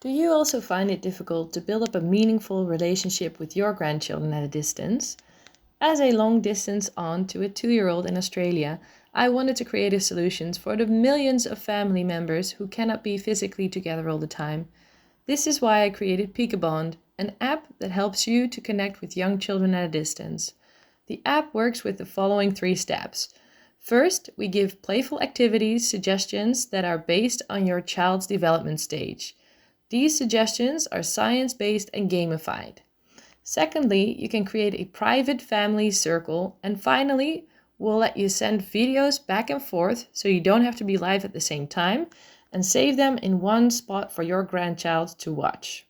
Do you also find it difficult to build up a meaningful relationship with your grandchildren at a distance? As a long distance aunt to a 2-year-old in Australia, I wanted to create a solution for the millions of family members who cannot be physically together all the time. This is why I created Peekabond, an app that helps you to connect with young children at a distance. The app works with the following 3 steps. First, we give playful activities suggestions that are based on your child's development stage. These suggestions are science-based and gamified. Secondly, you can create a private family circle. And finally, we'll let you send videos back and forth so you don't have to be live at the same time and save them in one spot for your grandchild to watch.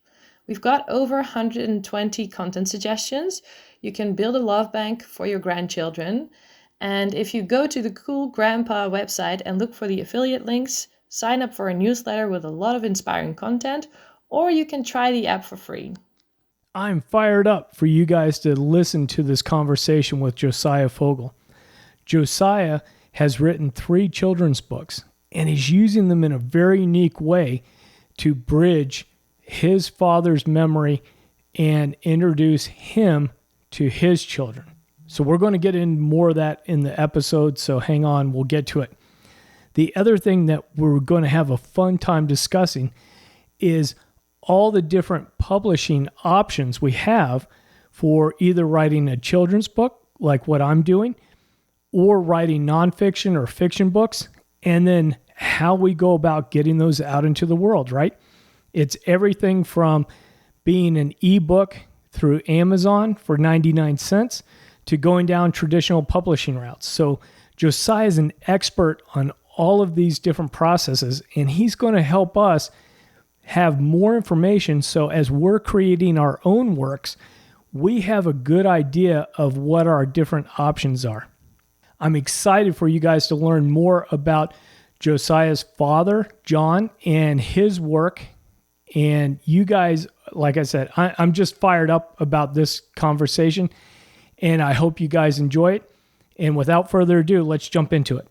We've got over 120 content suggestions. You can build a love bank for your grandchildren. And if you go to the Cool Grandpa website and look for the affiliate links, sign up for a newsletter with a lot of inspiring content, or you can try the app for free. I'm fired up for you guys to listen to this conversation with Josiah Fogle. Josiah has written 3 children's books, and he's using them in a very unique way to bridge his father's memory and introduce him to his children. So we're going to get into more of that in the episode, so hang on, we'll get to it. The other thing that we're going to have a fun time discussing is all the different publishing options we have for either writing a children's book, like what I'm doing, or writing nonfiction or fiction books, and then how we go about getting those out into the world, right? It's everything from being an ebook through Amazon for 99 cents to going down traditional publishing routes. So Josiah is an expert on all of these different processes, and he's going to help us have more information so as we're creating our own works, we have a good idea of what our different options are. I'm excited for you guys to learn more about Josiah's father, John, and his work. And you guys, like I said, I'm just fired up about this conversation, and I hope you guys enjoy it. And without further ado, let's jump into it.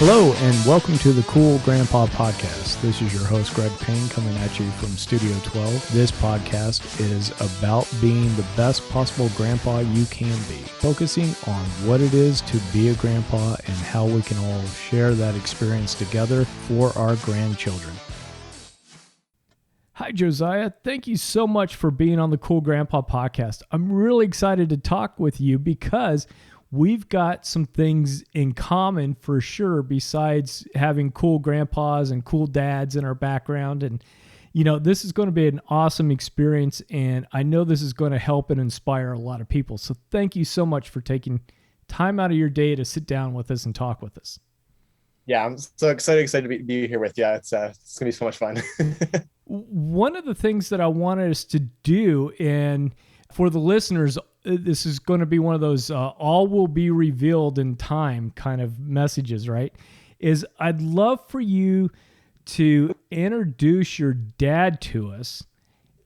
Hello, and welcome to the Cool Grandpa Podcast. This is your host, Greg Payne, coming at you from Studio 12. This podcast is about being the best possible grandpa you can be, focusing on what it is to be a grandpa and how we can all share that experience together for our grandchildren. Hi, Josiah. Thank you so much for being on the Cool Grandpa Podcast. I'm really excited to talk with you because we've got some things in common for sure, besides having cool grandpas and cool dads in our background. And, you know, this is going to be an awesome experience, and I know this is going to help and inspire a lot of people. So thank you so much for taking time out of your day to sit down with us and talk with us. Yeah, I'm so excited to be here with you. It's going to be so much fun. One of the things that I wanted us to do, and for the listeners, this is going to be one of those all will be revealed in time kind of messages, right? Is I'd love for you to introduce your dad to us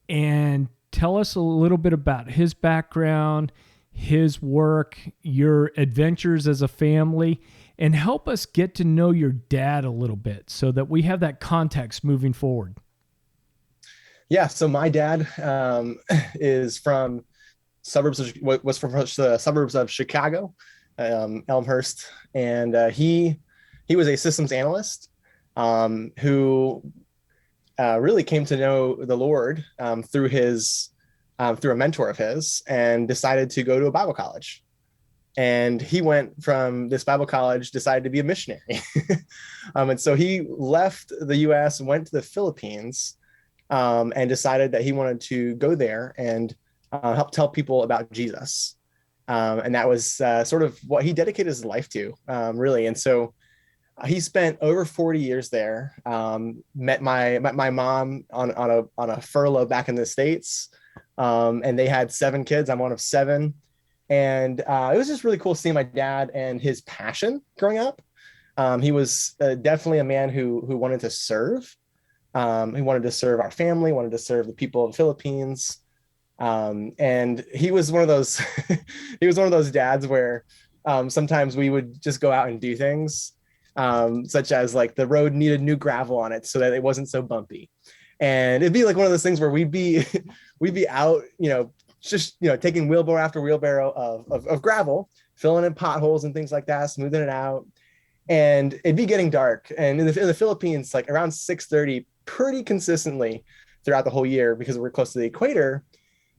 and tell us a little bit about his background, his work, your adventures as a family, and help us get to know your dad a little bit so that we have that context moving forward. Yeah, so my dad is from the suburbs of Chicago, Elmhurst, and he was a systems analyst who really came to know the Lord through a mentor of his, and decided to go to a Bible college. And he went from this Bible college, decided to be a missionary, and so he left the U.S. and went to the Philippines, and decided that he wanted to go there and help tell people about Jesus. And that was sort of what he dedicated his life to, really. And so he spent over 40 years there, met my mom on a furlough back in the States. And they had 7 kids. I'm one of 7. And it was just really cool seeing my dad and his passion growing up. He was definitely a man who wanted to serve. He wanted to serve our family, wanted to serve the people of the Philippines. And he was one of those, he was one of those dads where sometimes we would just go out and do things, such as like the road needed new gravel on it so that it wasn't so bumpy. And it'd be like one of those things where we'd be we'd be out, just taking wheelbarrow after wheelbarrow of gravel, filling in potholes and things like that, smoothing it out. And it'd be getting dark. And in the Philippines, like around 6:30, pretty consistently throughout the whole year, because we're close to the equator,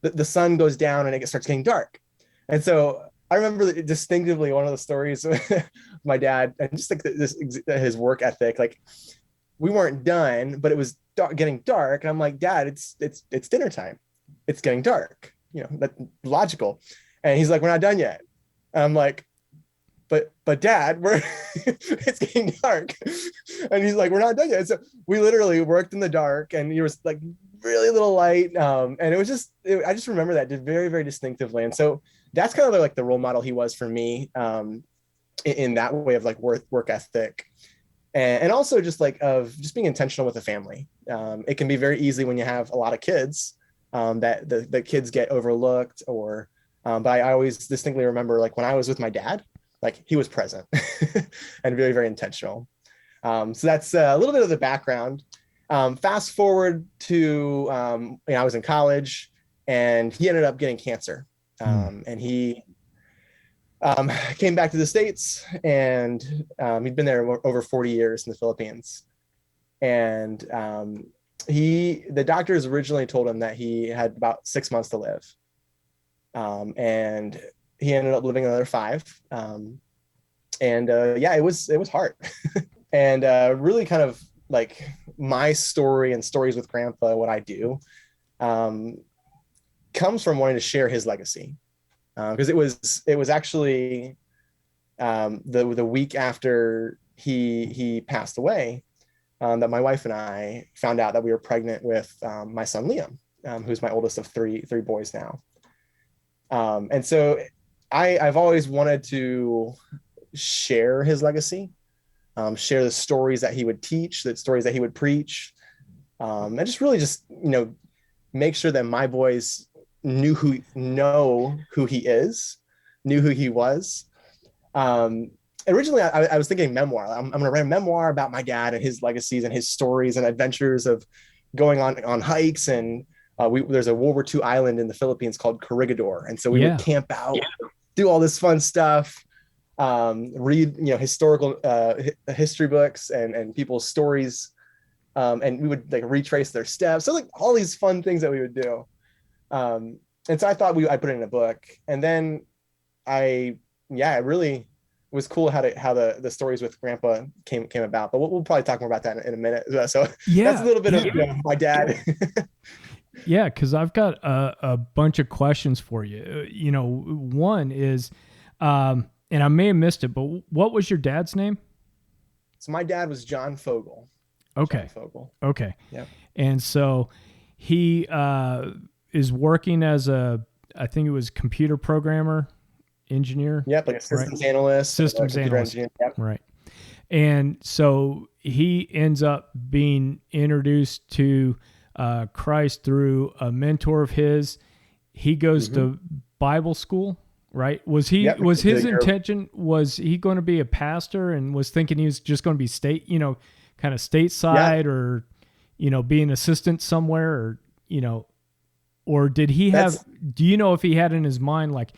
the sun goes down and it starts getting dark. And so I remember distinctively one of the stories with my dad, and just like his work ethic. Like, we weren't done, but it was getting dark, and I'm like, Dad, it's dinner time. It's getting dark. That's logical. And he's like, we're not done yet. And I'm like, but Dad, it's getting dark. And he's like, we're not done yet. So we literally worked in the dark, and there was like really little light. And it was I just remember that very, very distinctively. And so that's kind of like the role model he was for me, in that way of like work ethic. And also just like of just being intentional with the family. It can be very easy when you have a lot of kids, that the kids get overlooked, or but I always distinctly remember, like, when I was with my dad, like, he was present and very, very intentional. So that's a little bit of the background. Fast forward to, I was in college, and he ended up getting cancer. And he came back to the States, and he'd been there over 40 years in the Philippines. And the doctors originally told him that he had about 6 months to live. And he ended up living another 5. It was hard. And really kind of like my story and stories with Grandpa, what I do, comes from wanting to share his legacy. Because it was actually the week after he passed away, that my wife and I found out that we were pregnant with my son Liam, who's my oldest of three boys now. And so I've always wanted to share his legacy, share the stories that he would teach, the stories that he would preach, and just really make sure that my boys know who he is, knew who he was. Originally, I was thinking memoir. I'm going to write a memoir about my dad and his legacies and his stories and adventures of going on hikes. And there's a World War II island in the Philippines called Corregidor. And so we would camp out, do all this fun stuff, read, historical history books and people's stories. And we would like retrace their steps. So like all these fun things that we would do. And so I thought I'd put it in a book. And then it really was cool how the stories with Grandpa came about. But we'll probably talk more about that in a minute. So that's a little bit of my dad. Yeah, because I've got a bunch of questions for you. One is, and I may have missed it, but what was your dad's name? So my dad was John Fogle. Okay. John Fogle. Okay. Yeah. And so he is working as I think it was computer programmer, engineer. Yep, like a systems analyst. Systems analyst. Engineer. Yep. Right. And so he ends up being introduced to Christ through a mentor of his. He goes to Bible school, right? Was his intention, was he going to be a pastor, and was thinking he was just going to be kind of stateside, or, be an assistant somewhere, or did he do you know if he had in his mind, like,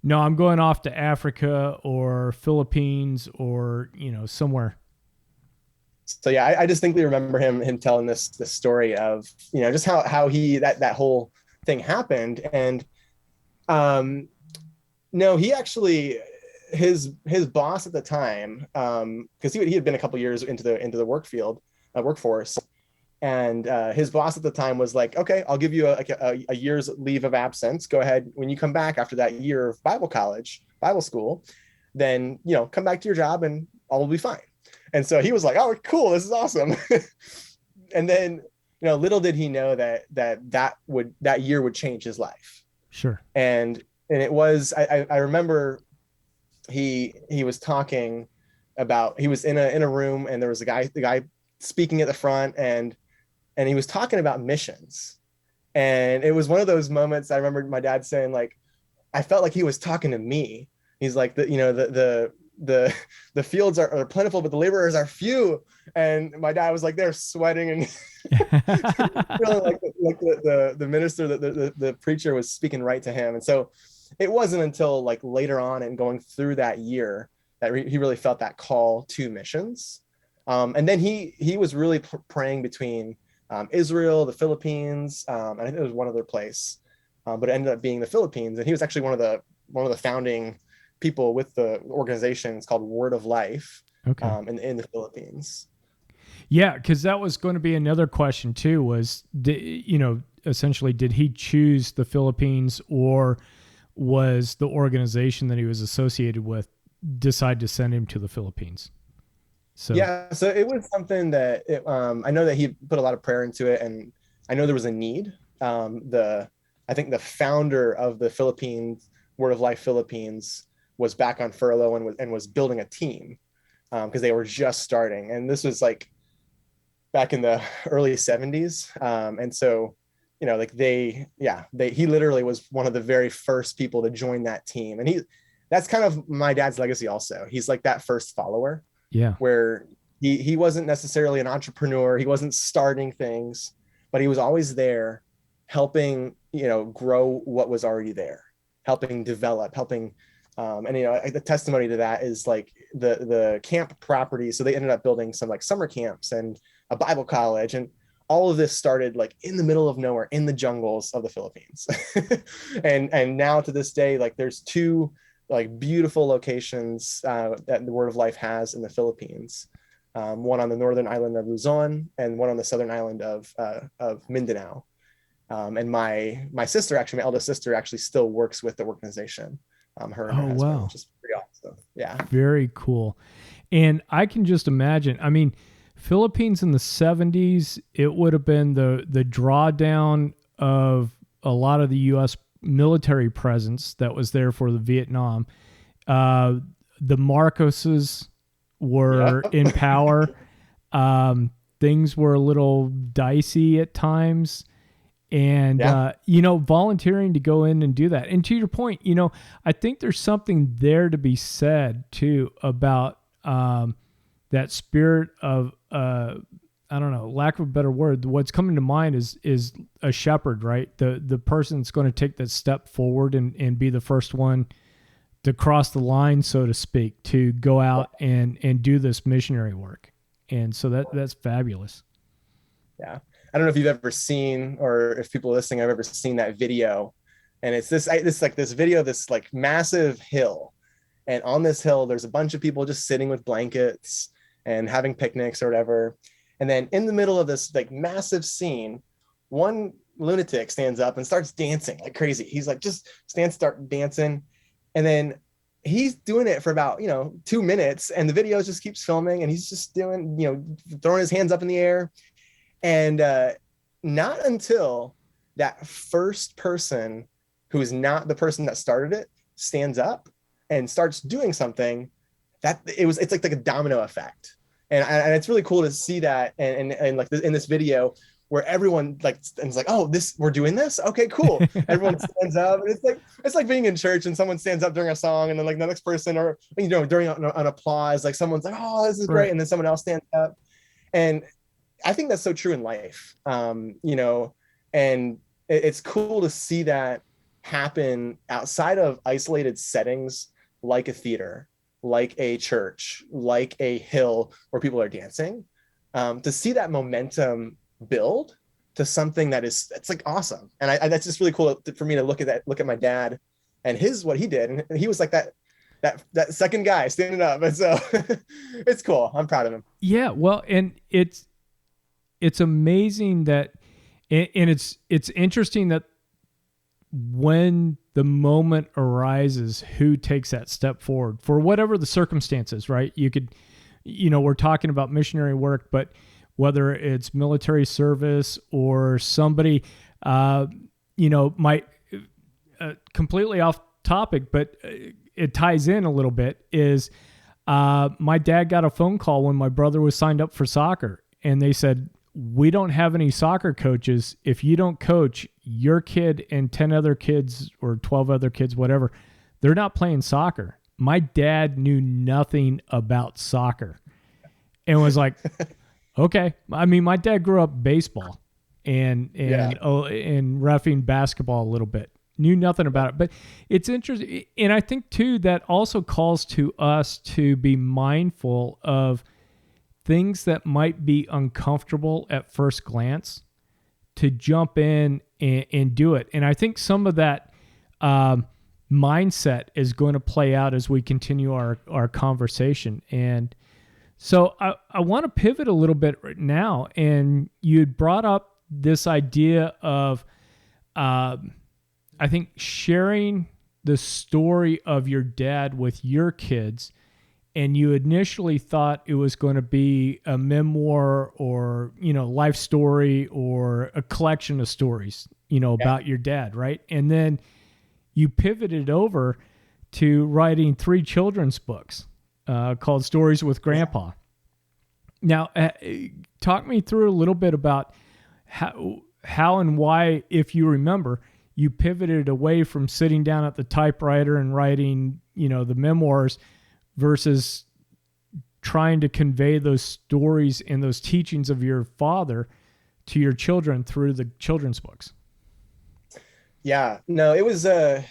no, I'm going off to Africa or Philippines or, somewhere? So yeah, I distinctly remember him telling this story of, just how he, that whole thing happened. And no, he actually, his boss at the time, because he had been a couple years into the workforce, and his boss at the time was like, okay, I'll give you a year's leave of absence. Go ahead, when you come back after that year of Bible school, then come back to your job and all will be fine. And so he was like, oh, cool, this is awesome. And then little did he know that year would change his life. Sure. And it was, I remember he was talking about, he was in a room, and there was the guy speaking at the front, and he was talking about missions. And it was one of those moments I remember my dad saying, like, I felt like he was talking to me, He's like, the fields are plentiful, but the laborers are few. And my dad was like, they're sweating and feeling like the minister, the preacher was speaking right to him. And so it wasn't until like later on and going through that year that he really felt that call to missions. And then he was really praying between Israel, the Philippines, and I think there was one other place, but it ended up being the Philippines. And he was actually one of the founding people with the organization. It's called Word of Life, Okay. in the Philippines. Yeah, because that was going to be another question too. Was essentially, did he choose the Philippines, or was the organization that he was associated with decide to send him to the Philippines? So Yeah, so it was something that I know that he put a lot of prayer into it, and I know there was a need. I think the founder of the Philippines, Word of Life Philippines, was back on furlough and was building a team because they were just starting, and this was like back in the early 70s. And so, like he literally was one of the very first people to join that team. And that's kind of my dad's legacy also. He's like that first follower, yeah, where he wasn't necessarily an entrepreneur. He wasn't starting things, but he was always there helping, grow what was already there, helping develop, helping, and the testimony to that is like the camp property. So they ended up building some like summer camps and a Bible college, and all of this started like in the middle of nowhere in the jungles of the Philippines. and now to this day, like there's two like beautiful locations that the Word of Life has in the Philippines. One on the northern island of Luzon and one on the southern island of Mindanao. And my sister, actually, my eldest sister, actually still works with the organization. Her and her husband, wow, which is pretty awesome. Yeah. very cool. And I can just imagine. I mean, Philippines in the 70s, it would have been the drawdown of a lot of the U.S. military presence that was there for the Vietnam. The Marcoses were in power. Things were a little dicey at times. And, volunteering to go in and do that. And to your point, I think there's something there to be said, too, about that spirit of, I don't know, lack of a better word. What's coming to mind is a shepherd, right? The person that's going to take that step forward and be the first one to cross the line, so to speak, to go out and do this missionary work. And so that's fabulous. Yeah. I don't know if you've ever seen, or if people listening have ever seen that video. And it's this video of this like massive hill. And on this hill, there's a bunch of people just sitting with blankets and having picnics or whatever. And then in the middle of this like massive scene, one lunatic stands up and starts dancing like crazy. He's like, start dancing. And then he's doing it for about, 2 minutes, and the video just keeps filming, and he's just doing, throwing his hands up in the air. And not until that first person, who is not the person that started it, stands up and starts doing something, it's like a domino effect. And it's really cool to see that. And like in this video where everyone is like, oh, we're doing this. Okay, cool. Everyone stands up, and it's like being in church and someone stands up during a song, and then like the next person, or, during an applause, like someone's like, oh, this is great. Right. And then someone else stands up. And I think that's so true in life, and it's cool to see that happen outside of isolated settings like a theater, like a church, like a hill where people are dancing, to see that momentum build to something it's like awesome. And that's just really cool for me to look at my dad and what he did. And he was like that second guy standing up. And so it's cool. I'm proud of him. Yeah. Well, and it's amazing that, and it's interesting that when the moment arises, who takes that step forward for whatever the circumstances, right? You could, we're talking about missionary work, but whether it's military service or somebody, might completely off topic, but it ties in a little bit, is my dad got a phone call when my brother was signed up for soccer, and they said, we don't have any soccer coaches. If you don't coach, your kid and 10 other kids or 12 other kids, whatever, they're not playing soccer. my dad knew nothing about soccer and was like, okay. I mean, my dad grew up baseball and reffing basketball a little bit. Knew nothing about it. But it's interesting. And I think, too, that also calls to us to be mindful of things that might be uncomfortable at first glance, to jump in and do it. And I think some of that mindset is going to play out as we continue our conversation. And so I want to pivot a little bit right now. And you had brought up this idea of, I think, sharing the story of your dad with your kids. And you initially thought it was going to be a memoir or, life story or a collection of stories, about your dad, right? And then you pivoted over to writing 3 children's books called Stories with Grandpa. Now, talk me through a little bit about how and why, if you remember, you pivoted away from sitting down at the typewriter and writing, the memoirs versus trying to convey those stories and those teachings of your father to your children through the children's books. Yeah, no, it was an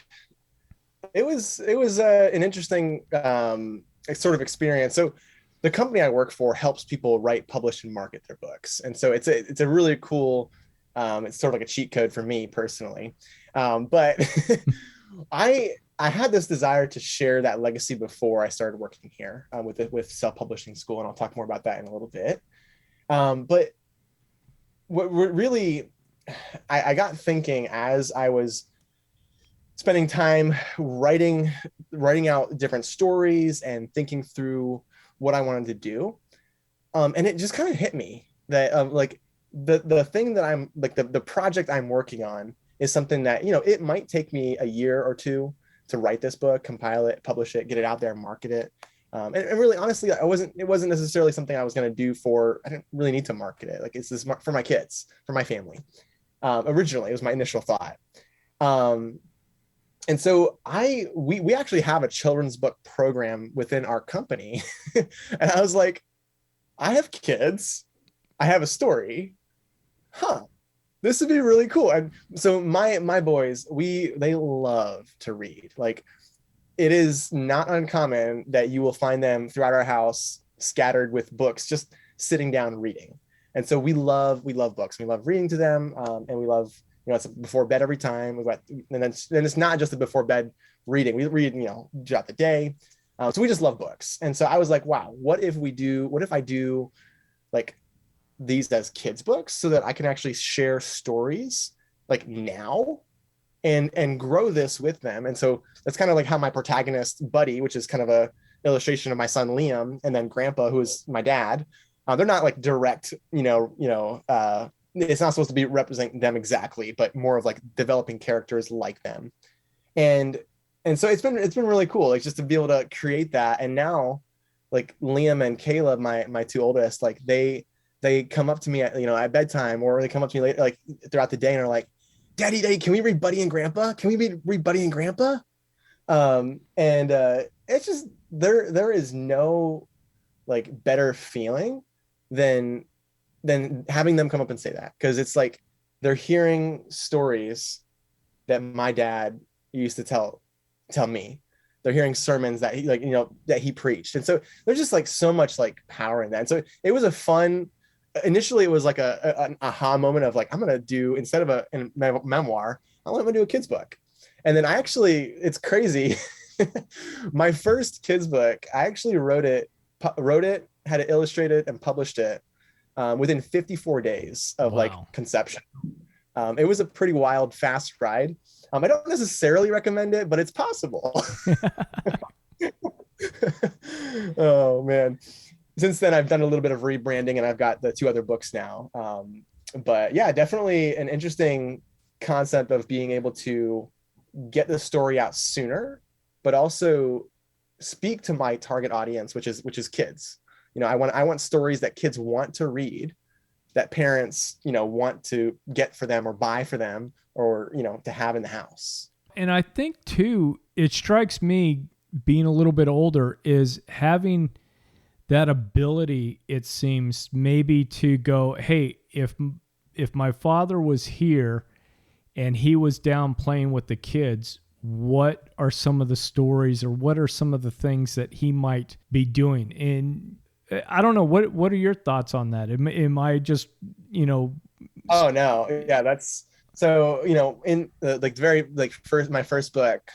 interesting sort of experience. So the company I work for helps people write, publish, and market their books. And so it's a really cool, it's sort of like a cheat code for me personally. But I had this desire to share that legacy before I started working here with self-publishing school, and I'll talk more about that in a little bit. But what really, I got thinking as I was spending time writing out different stories and thinking through what I wanted to do, and it just kind of hit me that like the thing that I'm like the project I'm working on is something that it might take me a year or two to write this book, compile it, publish it, get it out there, market it. And really, honestly, it wasn't necessarily something I was going to do I didn't really need to market it. Like, it's this for my kids, for my family. Originally, it was my initial thought. And so we actually have a children's book program within our company. And I was like, I have kids, I have a story. This would be really cool. And so my boys, they love to read. Like, it is not uncommon that you will find them throughout our house scattered with books, just sitting down reading. And so we love books. We love reading to them, and we love, it's before bed every time. And then it's not just the before bed reading. We read, throughout the day. So we just love books. And so I was like, wow, what if I do like these as kids books so that I can actually share stories like now and grow this with them. And so that's kind of like how my protagonist Buddy, which is kind of a illustration of my son Liam, and then Grandpa, who is my dad, they're not like direct, it's not supposed to be representing them exactly, but more of like developing characters like them. And so it's been really cool, like, just to be able to create that. And now, like, Liam and Caleb, my 2 oldest, like they come up to me at bedtime, or they come up to me later, like throughout the day, and are like, Daddy, can we read Buddy and Grandpa? Can we read Buddy and Grandpa? And it's just, there is no like better feeling than having them come up and say that, because it's like they're hearing stories that my dad used to tell me. They're hearing sermons that he preached. And so there's just like so much like power in that. And so it was a fun, initially it was like an aha moment of like, I'm going to do, instead of a memoir, I'm going to do a kid's book. And then it's crazy. My first kid's book, I actually wrote it, had it illustrated and published it within 54 days of like conception. It was a pretty wild, fast ride. I don't necessarily recommend it, but it's possible. Oh man. Since then, I've done a little bit of rebranding, and I've got the 2 other books now. But yeah, definitely an interesting concept of being able to get the story out sooner, but also speak to my target audience, which is kids. I want stories that kids want to read, that parents, want to get for them or buy for them, or, to have in the house. And I think too, it strikes me being a little bit older is having that ability, it seems, maybe to go, hey, if my father was here and he was down playing with the kids, what are some of the stories or what are some of the things that he might be doing? And I don't know, what are your thoughts on that? Am I just, Oh no, yeah, that's so, in like very like first my first book.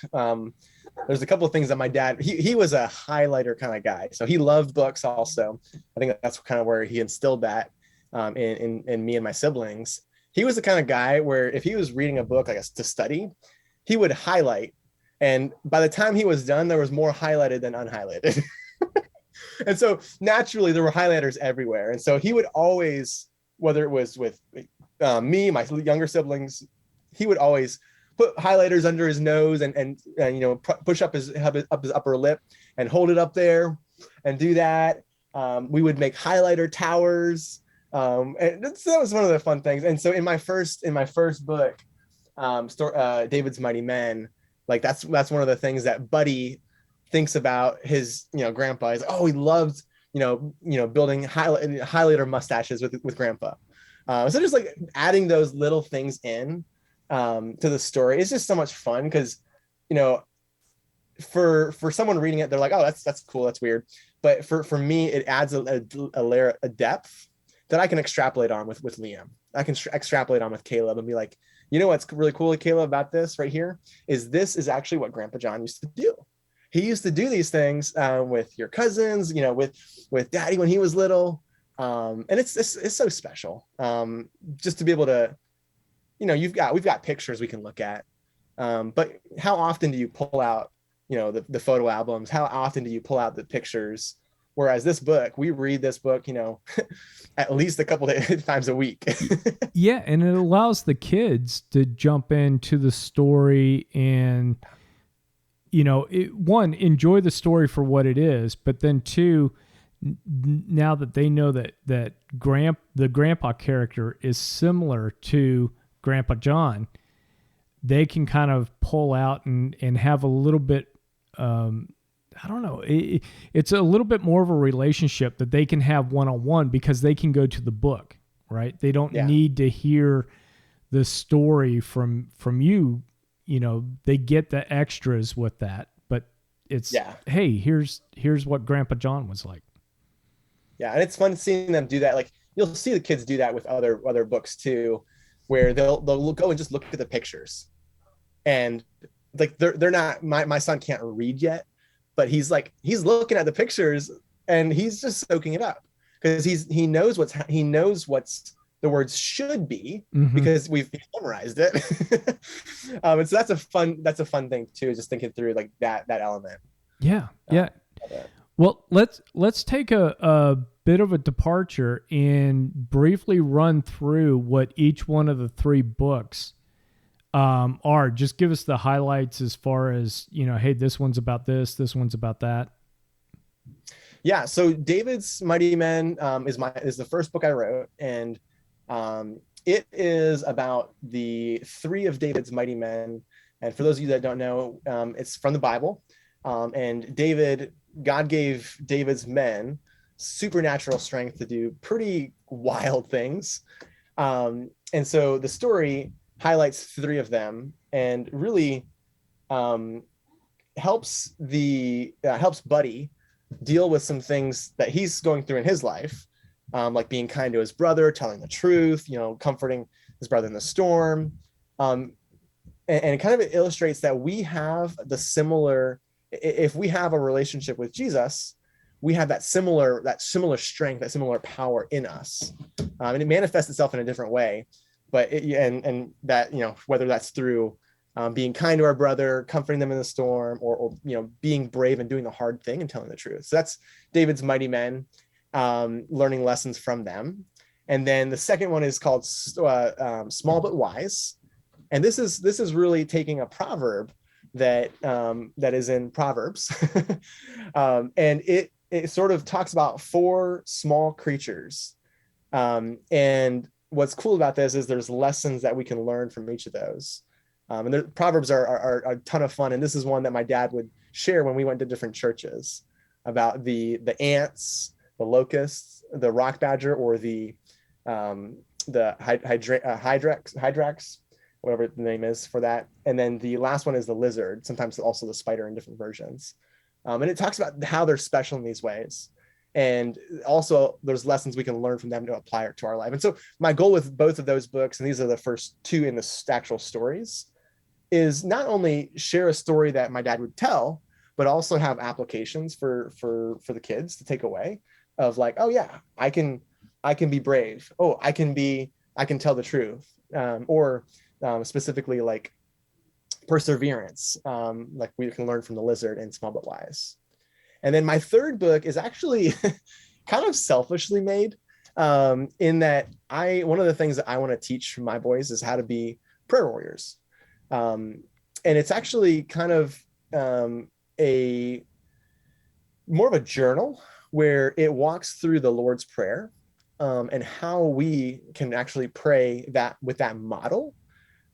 There's a couple of things that my dad, he was a highlighter kind of guy, so he loved books also. I think that's kind of where he instilled that in me and my siblings. He was the kind of guy where if he was reading a book, like to study, he would highlight, and by the time he was done, there was more highlighted than unhighlighted. And so naturally there were highlighters everywhere, and so he would always, whether it was with me, my younger siblings, he would always put highlighters under his nose and push up his upper lip and hold it up there and do that. We would make highlighter towers, and that was one of the fun things. And so in my first book, David's Mighty Men, like that's one of the things that Buddy thinks about his grandpa. He's like, oh, he loved building highlighter mustaches with grandpa. So just like adding those little things in to the story is just so much fun, because for someone reading it, they're like, oh, that's cool, that's weird, but for me it adds a layer, a depth that I can extrapolate on with Liam. I can extrapolate on with Caleb and be like, what's really cool with Caleb about this right here is this is actually what Grandpa John used to do. He used to do these things with your cousins, with Daddy when he was little, and it's so special, just to be able to, we've got pictures we can look at, but how often do you pull out, the photo albums? How often do you pull out the pictures? Whereas this book, we read this book, at least a couple of times a week. Yeah, and it allows the kids to jump into the story and, one, enjoy the story for what it is, but then two, now that they know that the grandpa character is similar to Grandpa John, they can kind of pull out and have a little bit, I don't know, it's a little bit more of a relationship that they can have one-on-one because they can go to the book, right? They don't need to hear the story from you. They get the extras with that, but it's, hey, here's what Grandpa John was like. Yeah, and it's fun seeing them do that. Like you'll see the kids do that with other books too, where they'll go and just look at the pictures, and like they're not, my son can't read yet, but he's looking at the pictures and he's just soaking it up because he knows what's the words should be, because we've memorized it. And so that's a fun thing too, just thinking through like that element. Yeah. Well, let's take a bit of a departure and briefly run through what each one of the three books are. Just give us the highlights as far as, hey, this one's about this one's about that. Yeah. So David's Mighty Men is the first book I wrote, and it is about the three of David's mighty men. And for those of you that don't know, it's from the Bible, and God gave David's men supernatural strength to do pretty wild things. And so the story highlights three of them and really helps Buddy deal with some things that he's going through in his life, like being kind to his brother, telling the truth, comforting his brother in the storm. And it kind of illustrates that we have if we have a relationship with Jesus, we have that similar strength, that similar power in us. And it manifests itself in a different way, but whether that's through being kind to our brother, comforting them in the storm, or being brave and doing the hard thing and telling the truth. So that's David's mighty men, learning lessons from them. And then the second one is called Small But Wise. And this is really taking a proverb that is in Proverbs. And it sort of talks about four small creatures. And what's cool about this is there's lessons that we can learn from each of those. And the Proverbs are a ton of fun. And this is one that my dad would share when we went to different churches about the ants, the locusts, the rock badger, or the hydrax, whatever the name is for that. And then the last one is the lizard, sometimes also the spider in different versions. And it talks about how they're special in these ways. And also there's lessons we can learn from them to apply it to our life. And so my goal with both of those books, and these are the first two in the actual stories, is not only share a story that my dad would tell, but also have applications for the kids to take away of like, oh yeah, I can be brave. Oh, I can tell the truth. Or specifically like perseverance, like we can learn from the lizard and Small But Wise. And then my third book is actually kind of selfishly made, in that one of the things that I want to teach my boys is how to be prayer warriors. And it's actually kind of a more of a journal where it walks through the Lord's Prayer, and how we can actually pray that with that model.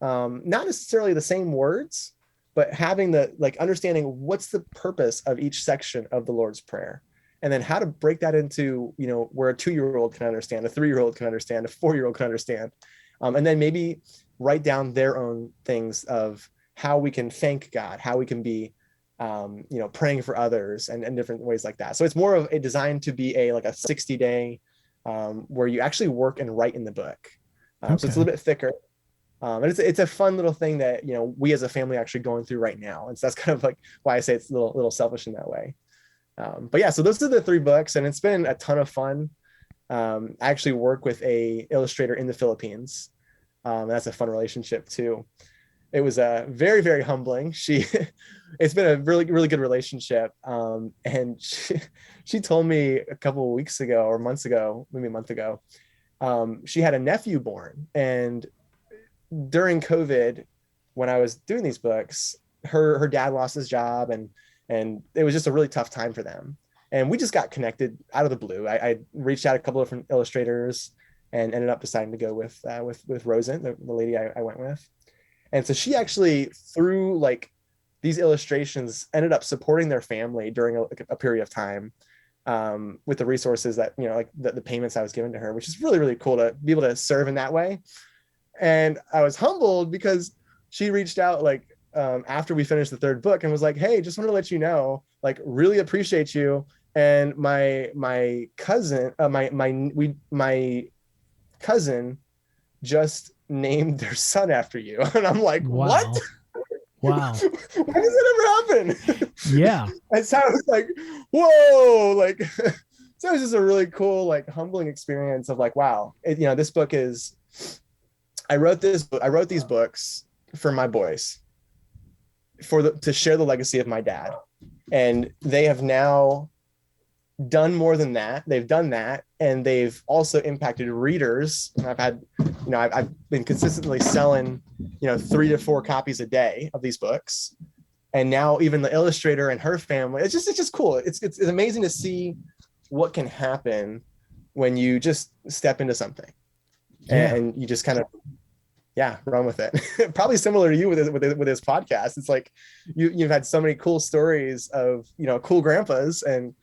Not necessarily the same words, but having understanding what's the purpose of each section of the Lord's Prayer, and then how to break that into, where a 2-year-old can understand, a 3-year-old can understand, a 4-year-old can understand. And then maybe write down their own things of how we can thank God, how we can be, praying for others and different ways like that. So it's more of a designed to be a 60-day, where you actually work and write in the book. So it's a little bit thicker. And it's a fun little thing that, we as a family are actually going through right now. And so that's kind of like why I say it's a little selfish in that way. But yeah, so those are the 3 books, and it's been a ton of fun. I actually work with a illustrator in the Philippines. That's a fun relationship too. It was very, very humbling. It's been a really, really good relationship. And she told me a couple of weeks ago or months ago, maybe a month ago, she had a nephew born. And during COVID, when I was doing these books, her dad lost his job, and it was just a really tough time for them. And we just got connected out of the blue. I reached out a couple of different illustrators and ended up deciding to go with Rosen, the lady I went with. And so she actually, through these illustrations, ended up supporting their family during a period of time, with the resources that, the payments I was given to her, which is really, really cool to be able to serve in that way. And I was humbled because she reached out after we finished the 3rd book and was like, hey, just wanted to let you know, really appreciate you. And my cousin, my cousin just named their son after you. And I'm like, wow. What? Wow. When does that ever happen? Yeah. And so I was like, whoa, so it was just a really cool, humbling experience of wow, this book is, I wrote these books for my boys, to share the legacy of my dad. And they have now done more than that. They've done that, and they've also impacted readers. And I've been consistently selling 3 to 4 copies a day of these books, and now even the illustrator and her family. It's just cool. It's amazing to see what can happen when you just step into something, and you just kind of run with it. Probably similar to you with this podcast. It's you've had so many cool stories of cool grandpas, and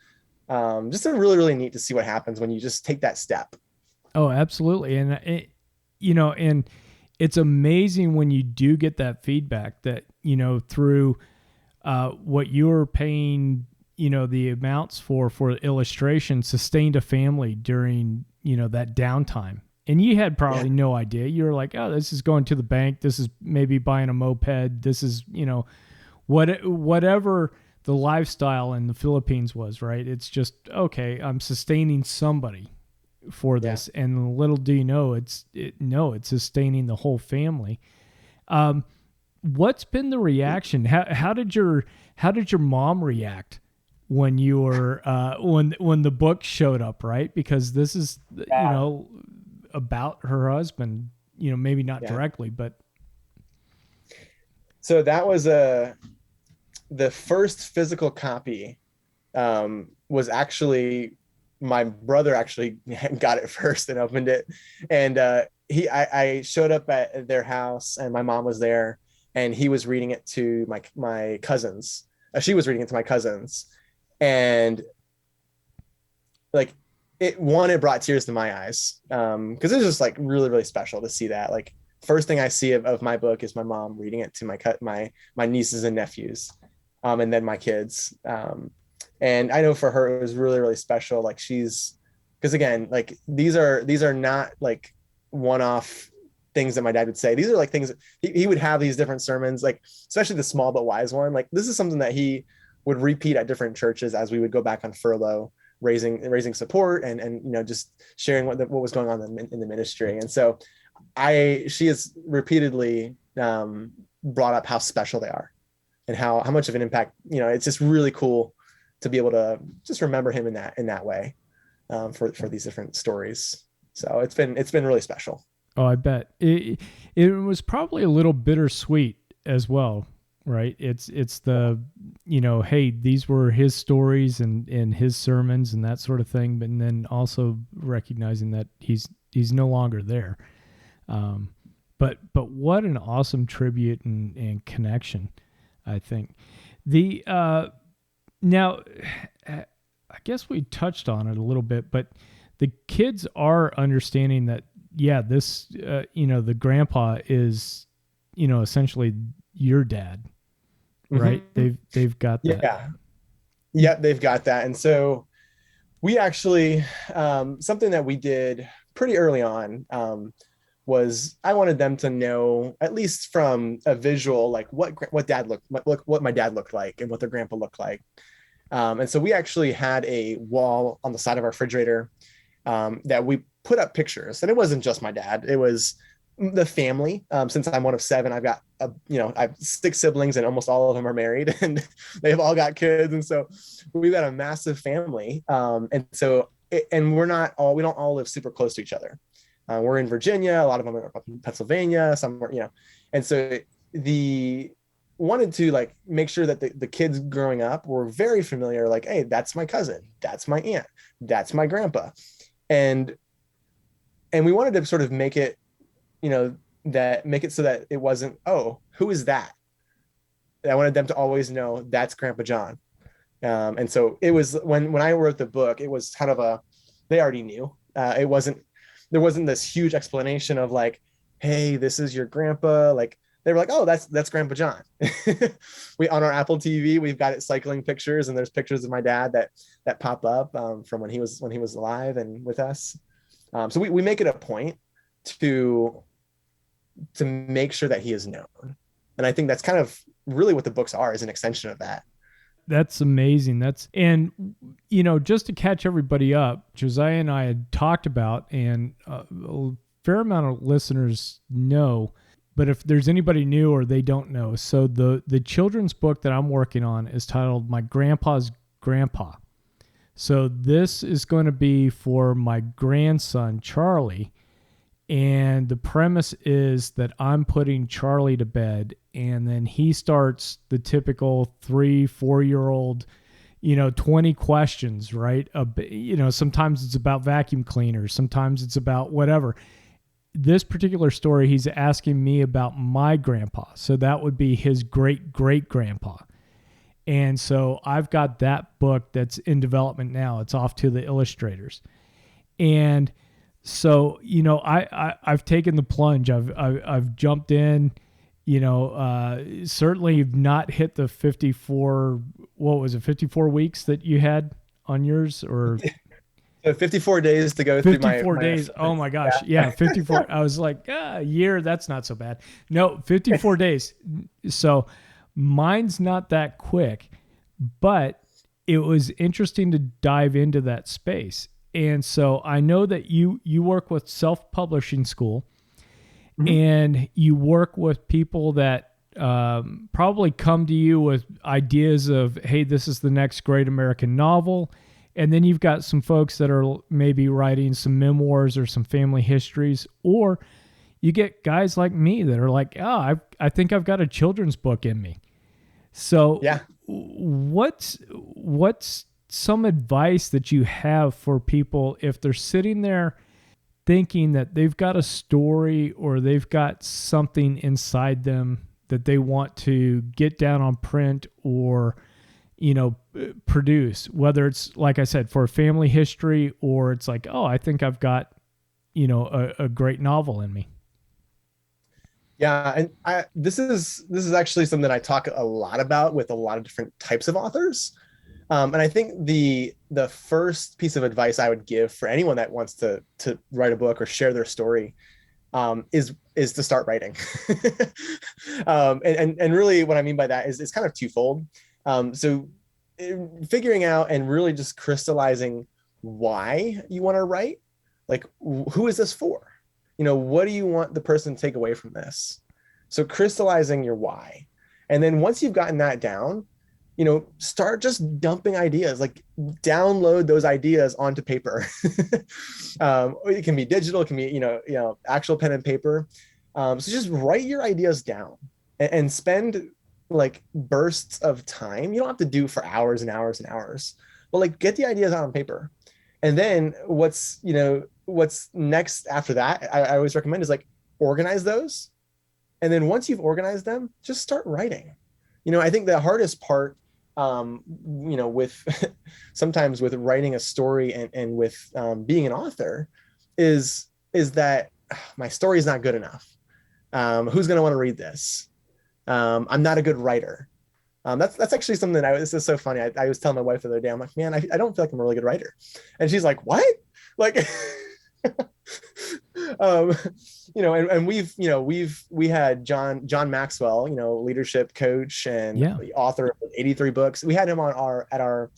just really, really neat to see what happens when you just take that step. Oh, absolutely. And and it's amazing when you do get that feedback that, through what you're paying, the amounts for illustration sustained a family during, that downtime. And you had probably no idea. You were like, oh, this is going to the bank. This is maybe buying a moped. This is, whatever the lifestyle in the Philippines was, right? It's just, okay, I'm sustaining somebody for this. Yeah. And little do you know, it's sustaining the whole family. What's been the reaction? How did your mom react when you were, when the book showed up, right? Because this is, about her husband, maybe not directly, but. So that was the first physical copy, was actually, my brother actually got it first and opened it. And I showed up at their house, and my mom was there, and he was reading it to my cousins, she was reading it to my cousins, and like it brought tears to my eyes, because it was just like really, really special to see that. Like, first thing I see of my book is my mom reading it to my nieces and nephews, and then my kids. And I know for her it was really, really special. Like, because again, like these are not like one-off things that my dad would say. These are like things he would have these different sermons, like especially the small but wise one. Like, this is something that he would repeat at different churches as we would go back on furlough, raising support, and just sharing what was going on in the ministry. And so she has repeatedly brought up how special they are and how much of an impact. It's just really cool to be able to just remember him in that way, for these different stories. So it's been really special. Oh, I bet it was probably a little bittersweet as well, right? It's the, hey, these were his stories and his sermons and that sort of thing, but then also recognizing that he's no longer there. But what an awesome tribute and connection, I think. Now, I guess we touched on it a little bit, but the kids are understanding that, yeah, this, the grandpa is, essentially your dad, right? Mm-hmm. They've got that. Yeah, they've got that. And so we actually, something that we did pretty early on, was I wanted them to know, at least from a visual, like what my dad looked like and what their grandpa looked like. And so we actually had a wall on the side of our refrigerator, that we put up pictures, and it wasn't just my dad, it was the family. Since I'm one of 7, I've got I have 6 siblings, and almost all of them are married, and they've all got kids. And so we've got a massive family. And we don't all live super close to each other. We're in Virginia, a lot of them are up in Pennsylvania, some are, and so wanted to like make sure that the kids growing up were very familiar, like, hey, that's my cousin, that's my aunt, that's my grandpa. And we wanted to sort of make it so that it wasn't, oh, who is that? I wanted them to always know that's Grandpa John. And so it was, when I wrote the book, it was kind of they already knew. There wasn't this huge explanation of like, hey, this is your grandpa. Like, they were like, oh, that's Grandpa John. On our Apple TV, we've got it cycling pictures, and there's pictures of my dad that pop up, from when he was alive and with us. So we make it a point to make sure that he is known. And I think that's kind of really what the books are, is an extension of that. That's amazing. And just to catch everybody up, Josiah and I had talked about, and a fair amount of listeners know, but if there's anybody new or they don't know, so the children's book that I'm working on is titled My Grandpa's Grandpa. So this is going to be for my grandson, Charlie. And the premise is that I'm putting Charlie to bed, and then he starts the typical 3-4-year-old, 20 questions, right? Sometimes it's about vacuum cleaners. Sometimes it's about whatever. This particular story, he's asking me about my grandpa. So that would be his great-great-grandpa. And so I've got that book that's in development now. It's off to the illustrators. And so, I've taken the plunge. I've jumped in, certainly not hit the 54, 54 weeks that you had on yours, or 54 days to go through 54 days. Oh my gosh. Yeah. 54. I was like, a year. That's not so bad. No, 54 days. So mine's not that quick, but it was interesting to dive into that space. And so I know that you work with self-publishing school, mm-hmm. and you work with people that probably come to you with ideas of, hey, this is the next great American novel. And then you've got some folks that are maybe writing some memoirs or some family histories, or you get guys like me that are like, I think I've got a children's book in me. So yeah. What's some advice that you have for people if they're sitting there thinking that they've got a story or they've got something inside them that they want to get down on print, or produce, whether it's, like I said, for a family history, or it's like, oh, I think I've got, a great novel in me. Yeah, and this is actually something I talk a lot about with a lot of different types of authors. And I think the first piece of advice I would give for anyone that wants to write a book or share their story, is to start writing. And really what I mean by that is it's kind of twofold. So figuring out and really just crystallizing why you want to write, like who is this for? What do you want the person to take away from this? So crystallizing your why. And then once you've gotten that down, start just dumping ideas, like download those ideas onto paper. It can be digital, it can be, actual pen and paper. So just write your ideas down and spend like bursts of time. You don't have to do for hours and hours and hours, but like get the ideas out on paper. And then what's next after that, I always recommend is like organize those. And then once you've organized them, just start writing. I think the hardest part, with sometimes with writing a story and with being an author is that my story is not good enough. Who's going to want to read this? I'm not a good writer. That's actually something this is so funny. I was telling my wife the other day, I'm like, man, I don't feel like I'm a really good writer. And she's like, what? Like, and we had John Maxwell, leadership coach and author of 83 books. We had him on our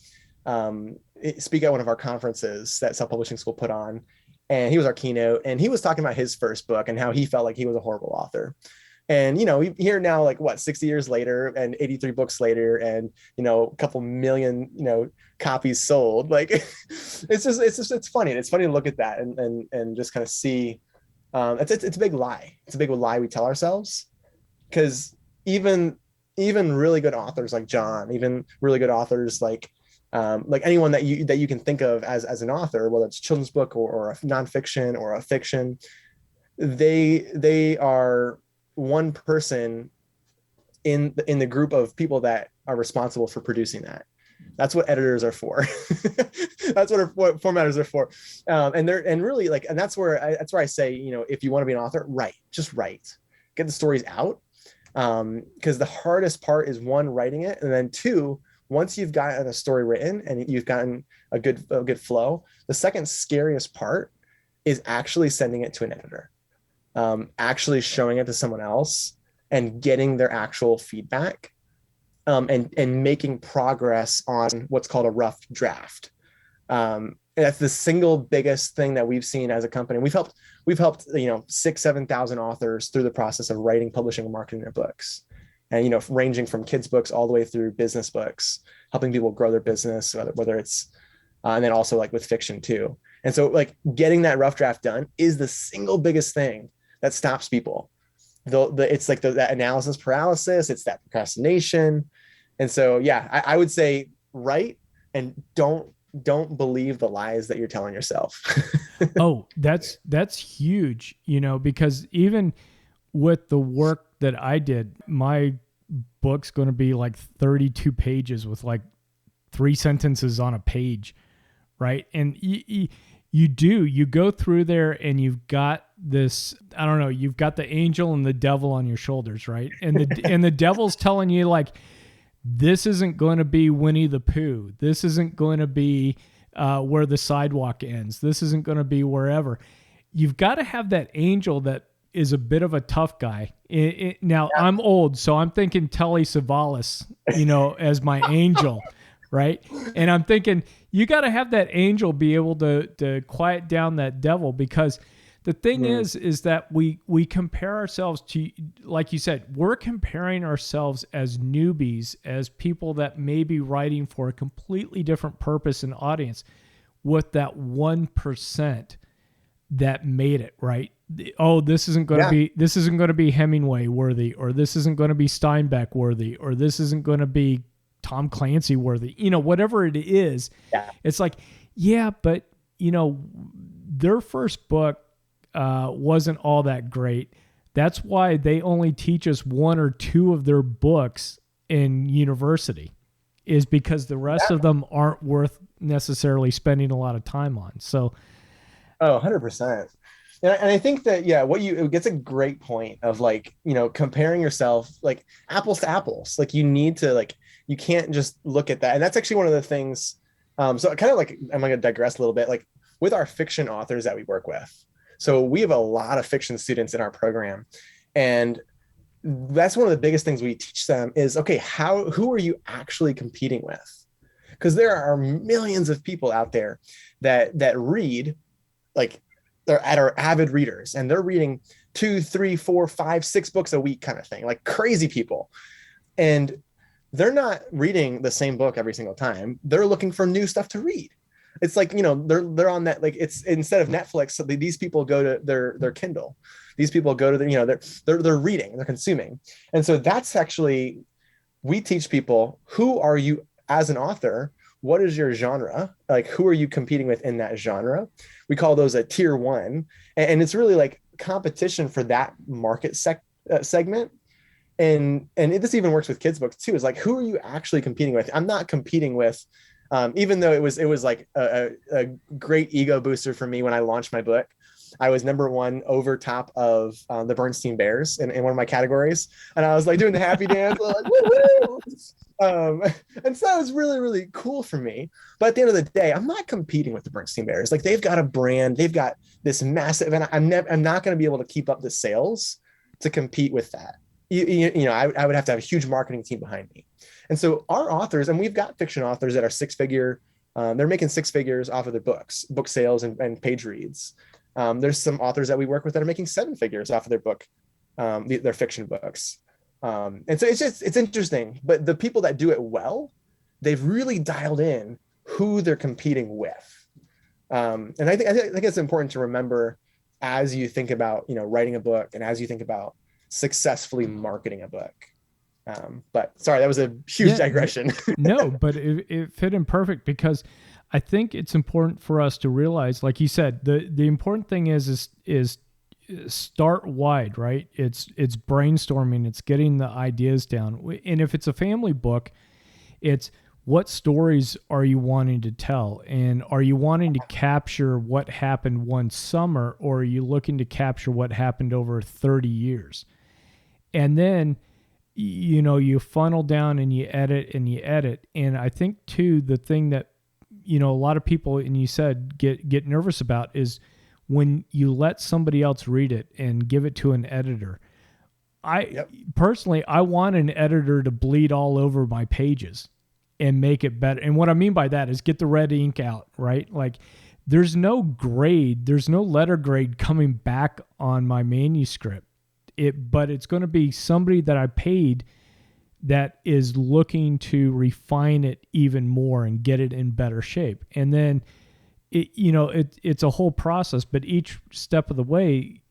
speak at one of our conferences that Self-Publishing School put on, and he was our keynote, and he was talking about his first book and how he felt like he was a horrible author. And, here now, like 60 years later and 83 books later and, a couple million, copies sold, like it's funny. And it's funny to look at that and just kind of see, it's a big lie. It's a big lie we tell ourselves, because even really good authors like John, even really good authors like anyone that you can think of as an author, whether it's children's book or a nonfiction or a fiction, they are one person in the group of people that are responsible for producing that. That's what editors are for. That's what formatters are for. And that's where I say, if you want to be an author, just write, get the stories out. Because the hardest part is, one, writing it, and then two, once you've gotten a story written and you've gotten a good flow, the second scariest part is actually sending it to an editor. Actually showing it to someone else and getting their actual feedback, and making progress on what's called a rough draft. And that's the single biggest thing that we've seen as a company. We've helped 6,000-7,000 authors through the process of writing, publishing, and marketing their books, and ranging from kids books all the way through business books, helping people grow their business, whether it's and then also like with fiction too. And so like getting that rough draft done is the single biggest thing that stops people. It's like that analysis paralysis, it's that procrastination. And so, yeah, I would say write, and don't believe the lies that you're telling yourself. Oh, that's huge, because even with the work that I did, my book's going to be like 32 pages with like 3 sentences on a page, right? And you go through there and you've got this, I don't know, you've got the angel and the devil on your shoulders, right? And the devil's telling you like, this isn't going to be Winnie the Pooh. This isn't going to be where the sidewalk ends. This isn't going to be wherever. You've got to have that angel that is a bit of a tough guy. Now, yeah. I'm old, so I'm thinking Telly Savalas, as my angel, right? And I'm thinking, you got to have that angel be able to quiet down that devil, because the thing is that we compare ourselves to, like you said, we're comparing ourselves as newbies, as people that may be writing for a completely different purpose and audience, with that 1% that made it, right? Oh, this isn't going to be Hemingway worthy, or this isn't going to be Steinbeck worthy, or this isn't going to be Tom Clancy worthy, whatever it is. Yeah. It's like, yeah, but their first book wasn't all that great. That's why they only teach us 1 or 2 of their books in university. is because the rest of them aren't worth necessarily spending a lot of time on. So, Oh, 100%. And I think that, yeah, it gets a great point of like, comparing yourself like apples to apples. Like you need to like, you can't just look at that. And that's actually one of the things. So kind of like, I'm going to digress a little bit, like with our fiction authors that we work with. So we have a lot of fiction students in our program. And that's one of the biggest things we teach them is, okay, who are you actually competing with? Because there are millions of people out there that read, like are avid readers, and they're reading 2, 3, 4, 5, 6 books a week kind of thing, like crazy people. And they're not reading the same book every single time. They're looking for new stuff to read. It's like, they're on that, like it's instead of Netflix, so these people go to their Kindle. These people go to they're reading, they're consuming. And so that's actually, we teach people, who are you as an author? What is your genre? Like, who are you competing with in that genre? We call those a tier one. And it's really like competition for that market segment. And this even works with kids books too. Is like, who are you actually competing with? I'm not competing with, even though it was like a great ego booster for me when I launched my book. I was #1 over top of the Bernstein Bears in one of my categories. And I was like doing the happy dance, like, woo-woo! And so that was really, really cool for me. But at the end of the day, I'm not competing with the Bernstein Bears. Like they've got a brand, they've got this massive, and I'm not going to be able to keep up the sales to compete with that. I would have to have a huge marketing team behind me. And so our authors, and we've got fiction authors that are 6-figure, they're making 6 figures off of their book sales and page reads. There's some authors that we work with that are making 7 figures off of their book, their fiction books. And so it's interesting, but the people that do it well, they've really dialed in who they're competing with. And I think it's important to remember as you think about, writing a book, and as you think about successfully marketing a book. But sorry, that was a huge digression. No, but it fit in perfect, because I think it's important for us to realize, like you said, the important thing is start wide, right? It's brainstorming, it's getting the ideas down. And if it's a family book, it's what stories are you wanting to tell? And are you wanting to capture what happened one summer, or are you looking to capture what happened over 30 years? And then, you funnel down and you edit and you edit. And I think too, the thing that, a lot of people, and you said, get nervous about is when you let somebody else read it and give it to an editor. Personally, I want an editor to bleed all over my pages and make it better. And what I mean by that is get the red ink out, right? Like there's no letter grade coming back on my manuscript. But it's going to be somebody that I paid that is looking to refine it even more and get it in better shape. And then it's a whole process, but each step of the way,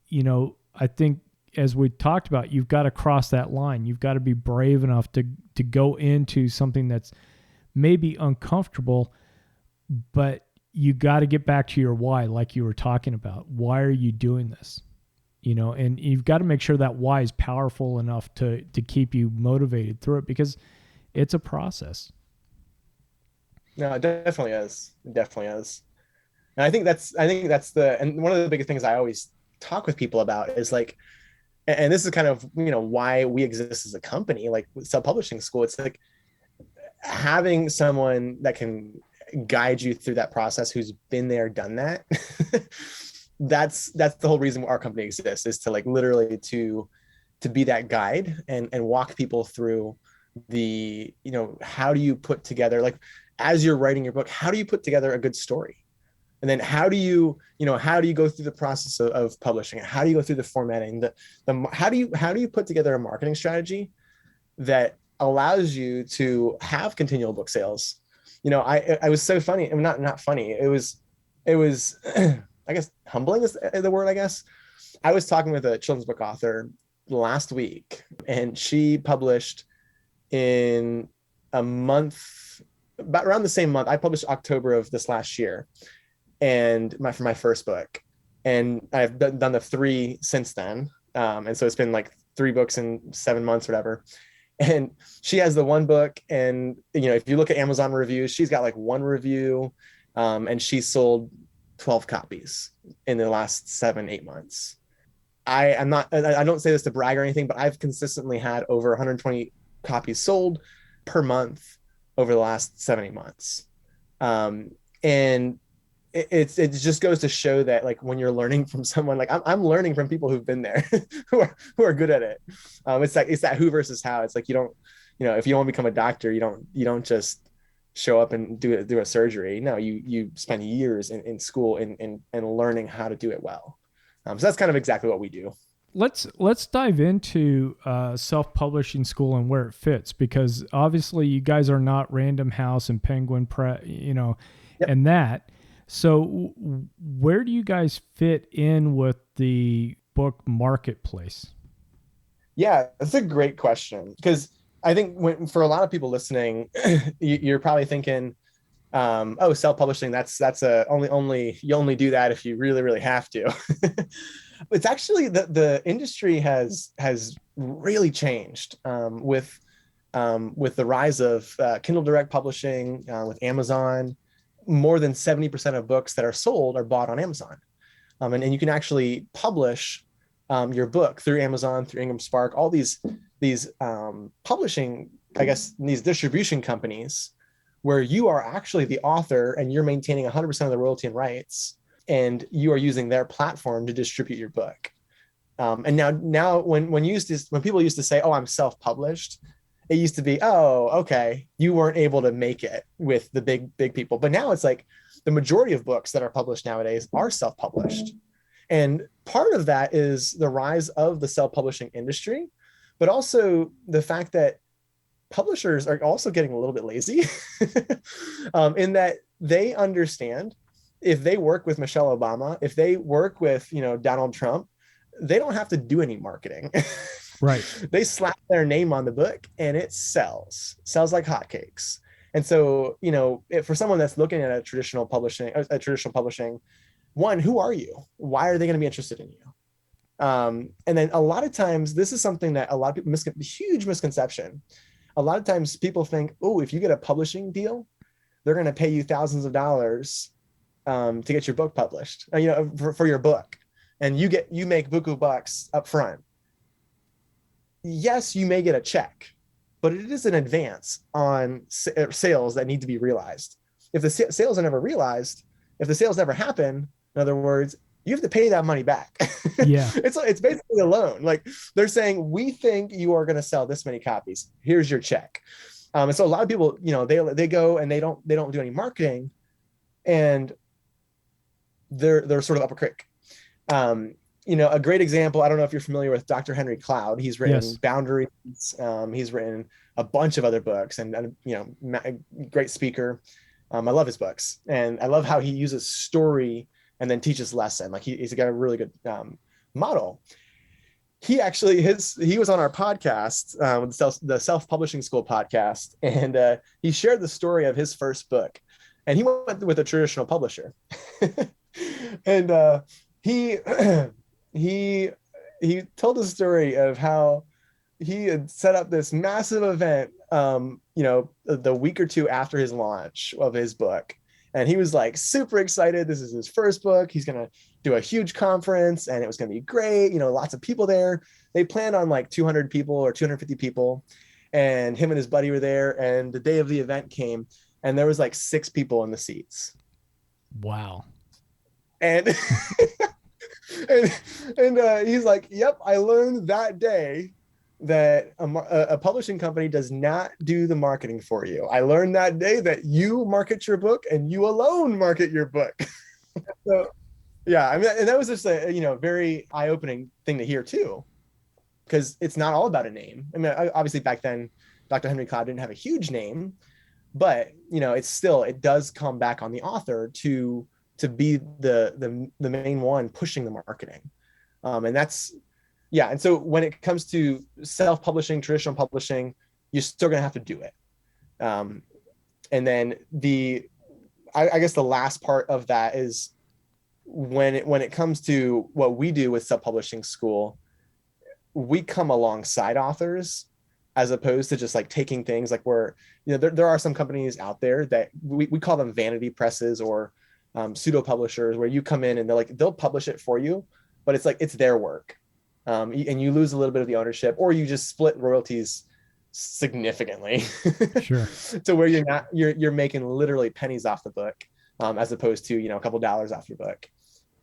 I think, as we talked about, you've got to cross that line. You've got to be brave enough to go into something that's maybe uncomfortable, but you got to get back to your why, like you were talking about. Why are you doing this? And you've got to make sure that why is powerful enough to keep you motivated through it, because it's a process. No, it definitely is. It definitely is. And I think that's and one of the biggest things I always talk with people about is like, and this is kind of, why we exist as a company, like self-publishing school. It's like having someone that can guide you through that process, who's been there, done that. That's the whole reason our company exists, is to like literally to be that guide and walk people through the, how do you put together, like as you're writing your book, how do you put together a good story? And then how do you go through the process of publishing it? How do you go through the formatting? How do you put together a marketing strategy that allows you to have continual book sales? I was so funny. I mean, not funny. It was I guess humbling is the word, I guess. I was talking with a children's book author last week, and she published in a month, about around the same month. I published October of this last year, and for my first book, and I've done the 3 since then. And so it's been like 3 books in 7 months, or whatever. And she has the one book, and if you look at Amazon reviews, she's got like one review, and she sold 12 copies in the last 7-8 months. I don't say this to brag or anything, but I've consistently had over 120 copies sold per month over the last 70 months. And it just goes to show that, like, when you're learning from someone, like I'm learning from people who've been there, who are good at it. It's that who versus how. It's like, you don't, if you want to become a doctor, you don't just show up and do a surgery. No, you spend years in school and learning how to do it well. So that's kind of exactly what we do. Let's dive into self-publishing school and where it fits, because obviously you guys are not Random House and Penguin Press, Yep. and that. So where do you guys fit in with the book marketplace? Yeah, that's a great question, because I think for a lot of people listening, you're probably thinking, oh, self-publishing, that's you only do that if you really, really have to. It's actually the industry has really changed, with the rise of Kindle Direct Publishing, with Amazon. More than 70% of books that are sold are bought on Amazon. And you can actually publish your book through Amazon, through Ingram Spark, all these publishing, I guess, these distribution companies, where you are actually the author and you're maintaining 100% of the royalty and rights, and you are using their platform to distribute your book. And now when people used to say, oh, I'm self-published, it used to be, oh, okay, you weren't able to make it with the big people. But now it's like the majority of books that are published nowadays are self-published. And part of that is the rise of the self-publishing industry, but also the fact that publishers are also getting a little bit lazy, in that they understand, if they work with Michelle Obama, if they work with Donald Trump, they don't have to do any marketing. Right. They slap their name on the book and it sells like hotcakes. And so, for someone that's looking at a traditional publishing, one, who are you? Why are they going to be interested in you? And then a lot of times, this is something that a lot of people huge misconception. A lot of times people think, oh, if you get a publishing deal, they're going to pay you thousands of dollars to get your book published, for your book. And you make buku bucks up front. Yes, you may get a check, but it is an advance on sales that need to be realized. If the sales are never realized, if the sales never happen, in other words, you have to pay that money back. Yeah. It's basically a loan. Like, they're saying, we think you are going to sell this many copies. Here's your check. And so a lot of people, they go and they don't do any marketing, and they're sort of up a creek. A great example, I don't know if you're familiar with Dr. Henry Cloud. He's written Yes. Boundaries. He's written a bunch of other books, and great speaker. I love his books, and I love how he uses story and then teaches lesson. Like, he's got a really good model. He was on our podcast, the Self-Publishing School podcast, and he shared the story of his first book, and he went with a traditional publisher. And he told the story of how he had set up this massive event, the week or two after his launch of his book. And he was like super excited. This is his first book. He's going to do a huge conference, and it was going to be great. Lots of people there. They planned on like 200 people or 250 people. And him and his buddy were there. And the day of the event came, and there was like 6 people in the seats. Wow. And and he's like, yep, I learned that day that a publishing company does not do the marketing for you. I learned that day that you market your book, and you alone market your book. So yeah, I mean, and that was just a very eye-opening thing to hear too, because it's not all about a name. I mean, obviously back then Dr. Henry Cloud didn't have a huge name, but it does come back on the author to be the main one pushing the marketing. And that's, yeah. And so when it comes to self-publishing, traditional publishing, you're still going to have to do it. And then I guess the last part of that is when it comes to what we do with self-publishing school, we come alongside authors as opposed to just like taking things like where, there are some companies out there that we call them vanity presses or pseudo publishers, where you come in and they'll publish it for you, but it's like, it's their work. And you lose a little bit of the ownership, or you just split royalties significantly Sure. to where you're making literally pennies off the book, as opposed to, a couple dollars off your book.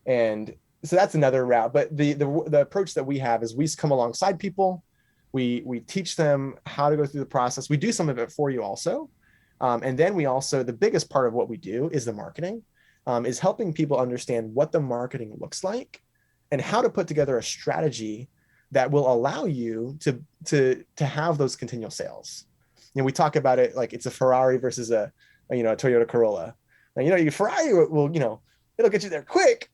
And so that's another route. But the approach that we have is we come alongside people. We teach them how to go through the process. We do some of it for you also. And then we also, the biggest part of what we do is the marketing, is helping people understand what the marketing looks like and how to put together a strategy that will allow you to have those continual sales. We talk about it like it's a Ferrari versus a Toyota Corolla. Now, your Ferrari will, it'll get you there quick,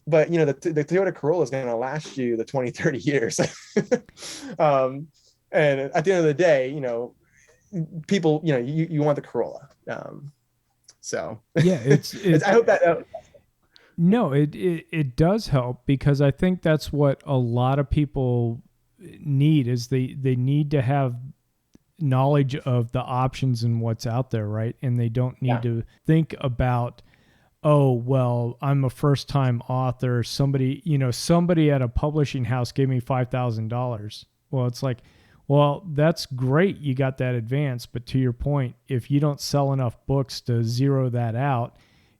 but the Toyota Corolla is going to last you the 20, 30 years. And at the end of the day, people, you want the Corolla. So yeah, it's I hope that. No, it does help, because I think that's what a lot of people need, is they need to have knowledge of the options and what's out there, right? And they don't need to think about, oh, well, I'm a first-time author. Somebody at a publishing house gave me $5,000. Well, it's like, well, that's great. You got that advance. But to your point, if you don't sell enough books to zero that out,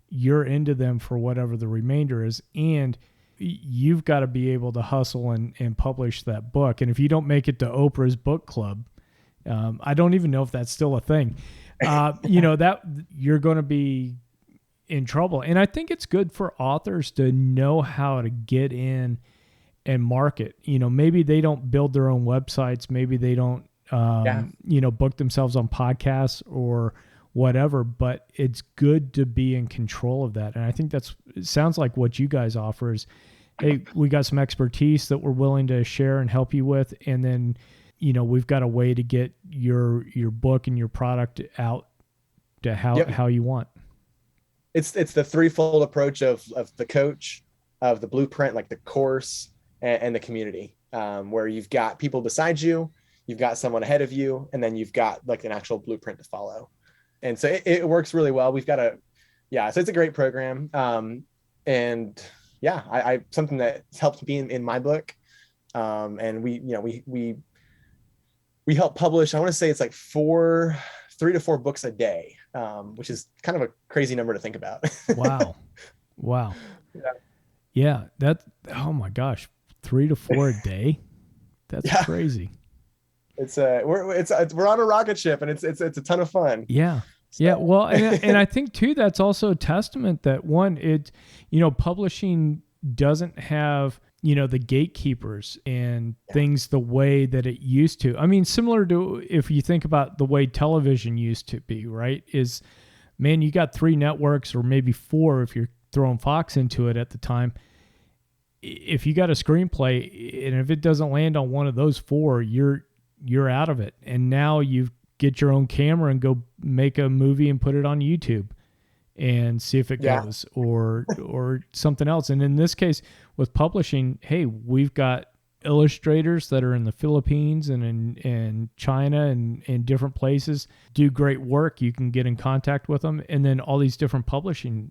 you're into them for whatever the remainder is. And you've got to be able to hustle and publish that book. And if you don't make it to Oprah's book club, I don't even know if that's still a thing, that you're going to be in trouble. And I think it's good for authors to know how to get in and market. Maybe they don't build their own websites. Maybe they don't, book themselves on podcasts or whatever, but it's good to be in control of that. And I think it sounds like what you guys offer is, hey, we got some expertise that we're willing to share and help you with. And then, we've got a way to get your book and your product out to how you want. It's the threefold approach of the coach, of the blueprint, like the course, and the community, where you've got people beside you, you've got someone ahead of you, and then you've got like an actual blueprint to follow. And so it works really well. We've got so it's a great program. And something that's helped me in my book. And we help publish, I want to say it's like 3 to 4 books a day, which is kind of a crazy number to think about. Wow. Yeah. Oh my gosh, 3 to 4 a day. That's crazy. It's we're on a rocket ship, and it's a ton of fun. Yeah. So. Yeah. Well, and I think too, that's also a testament that publishing doesn't have, the gatekeepers and things the way that it used to. I mean, similar to if you think about the way television used to be, right? You got 3 networks, or maybe 4 if you're throwing Fox into it at the time. If you got a screenplay and if it doesn't land on one of those 4, you're out of it. And now you get your own camera and go make a movie and put it on YouTube and see if it goes, or something else. And in this case with publishing, hey, we've got illustrators that are in the Philippines and in China and in different places, do great work. You can get in contact with them. And then all these different publishing,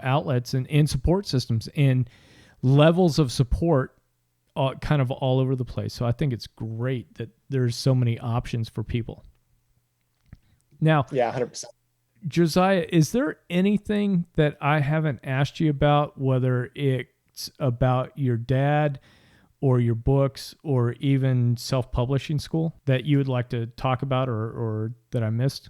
outlets and support systems and levels of support kind of all over the place. So I think it's great that there's so many options for people. Now, 100%. Josiah, is there anything that I haven't asked you about, whether it's about your dad or your books or even self-publishing school, that you would like to talk about or that I missed?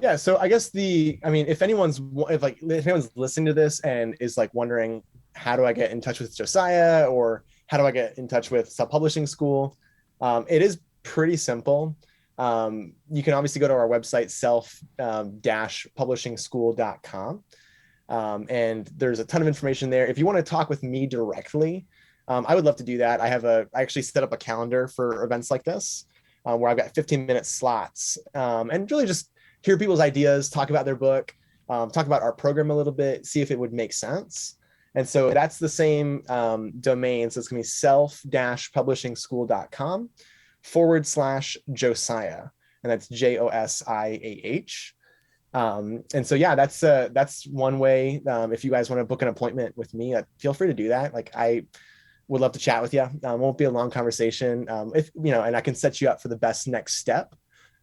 Yeah. So I guess if anyone's listening to this and is like wondering, how do I get in touch with Josiah, or how do I get in touch with self-publishing school? It is pretty simple. You can obviously go to our website, self-publishingschool.com. And there's a ton of information there. If you want to talk with me directly, I would love to do that. I actually set up a calendar for events like this, where I've got 15-minute slots, and really just hear people's ideas, talk about their book, talk about our program a little bit, see if it would make sense. And so that's the same domain. So it's going to be self-publishingschool.com /Josiah, and that's Josiah. And so, yeah, that's one way. If you guys want to book an appointment with me, feel free to do that. Like, I would love to chat with you. Won't be a long conversation. If and I can set you up for the best next step,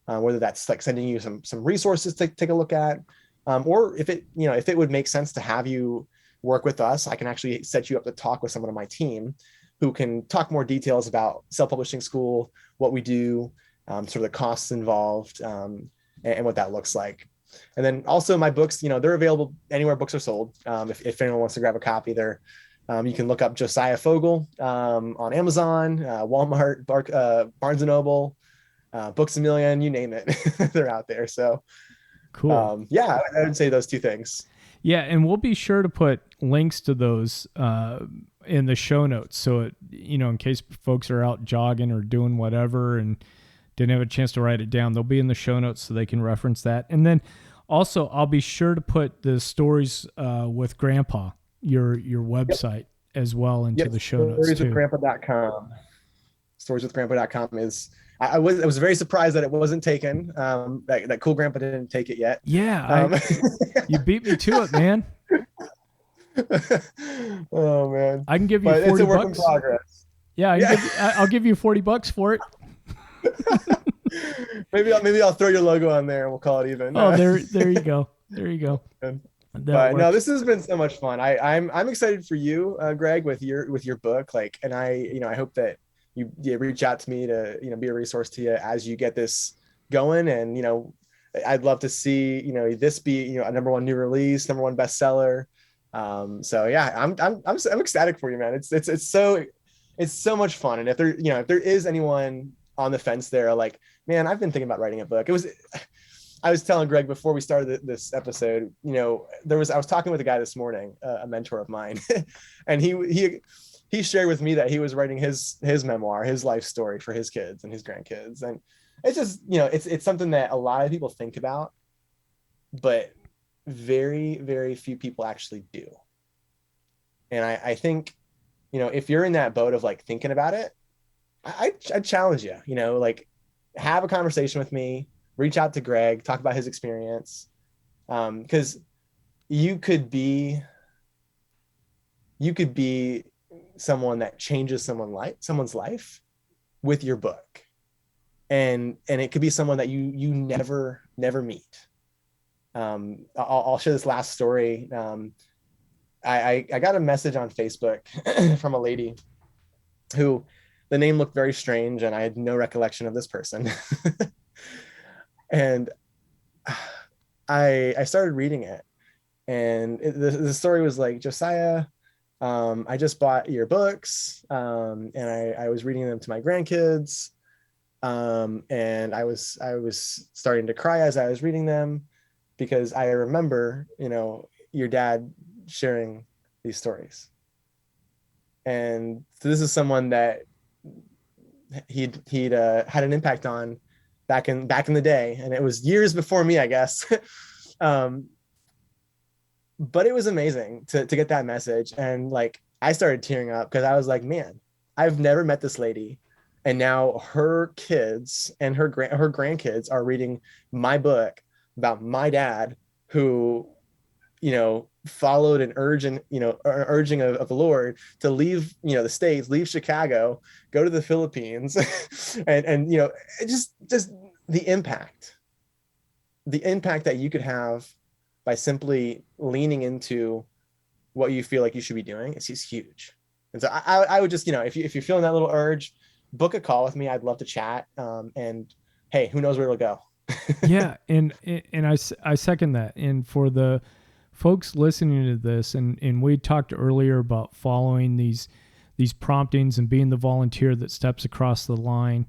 whether that's like sending you some resources to take a look at, or if it would make sense to have you work with us, I can actually set you up to talk with someone on my team who can talk more details about self-publishing school, what we do, sort of the costs involved, and what that looks like. And then also my books, they're available anywhere books are sold. If anyone wants to grab a copy, you can look up Josiah Fogle on Amazon, Walmart, Barnes and Noble, Books a Million, you name it. They're out there. So cool. Yeah, I would say those two things. Yeah, and we'll be sure to put links to those in the show notes. So, in case folks are out jogging or doing whatever and didn't have a chance to write it down, they'll be in the show notes so they can reference that. And then also, I'll be sure to put the stories with Grandpa, your website, as well into the show notes too. Storieswithgrandpa.com. Storieswithgrandpa.com is. I was very surprised that it wasn't taken. That Cool Grandpa didn't take it yet. Yeah, you beat me to it, man. Oh man, I can give you $40. It's a work in progress. Yeah, I'll give you $40 for it. maybe I'll throw your logo on there and we'll call it even. Oh, there you go. There you go. But no, this has been so much fun. I'm excited for you, Greg, with your book. Like, and I hope that you reach out to me to be a resource to you as you get this going. And I'd love to see this be a #1 new release, #1 bestseller. So yeah, I'm ecstatic for you, man. It's so much fun. And if there is anyone on the fence there, like, man, I've been thinking about writing a book. I was telling Greg before we started this episode, I was talking with a guy this morning, a mentor of mine, and he shared with me that he was writing his memoir, his life story for his kids and his grandkids. And it's just, it's something that a lot of people think about, but very, very few people actually do. And I think, if you're in that boat of like thinking about it, I challenge you, like, have a conversation with me, reach out to Greg, talk about his experience. Because you could be someone that changes someone's life with your book. And it could be someone that you never meet. I'll share this last story. I got a message on Facebook from a lady who, the name looked very strange and I had no recollection of this person. And I started reading it, and the story was like, Josiah, I just bought your books, and I was reading them to my grandkids, and I was starting to cry as I was reading them, because I remember your dad sharing these stories. And so this is someone that he'd had an impact on back in the day, and it was years before me, I guess. But it was amazing to get that message. And like, I started tearing up because I was like, man, I've never met this lady, and now her kids and her grandkids are reading my book about my dad, who followed an urging of the Lord to leave the States, leave Chicago, go to the Philippines, and just the impact that you could have by simply leaning into what you feel like you should be doing. It's just huge. And so I would just, if you're feeling that little urge, book a call with me. I'd love to chat. And hey, who knows where it'll go. Yeah. And I second that. And for the folks listening to this, and we talked earlier about following these promptings and being the volunteer that steps across the line.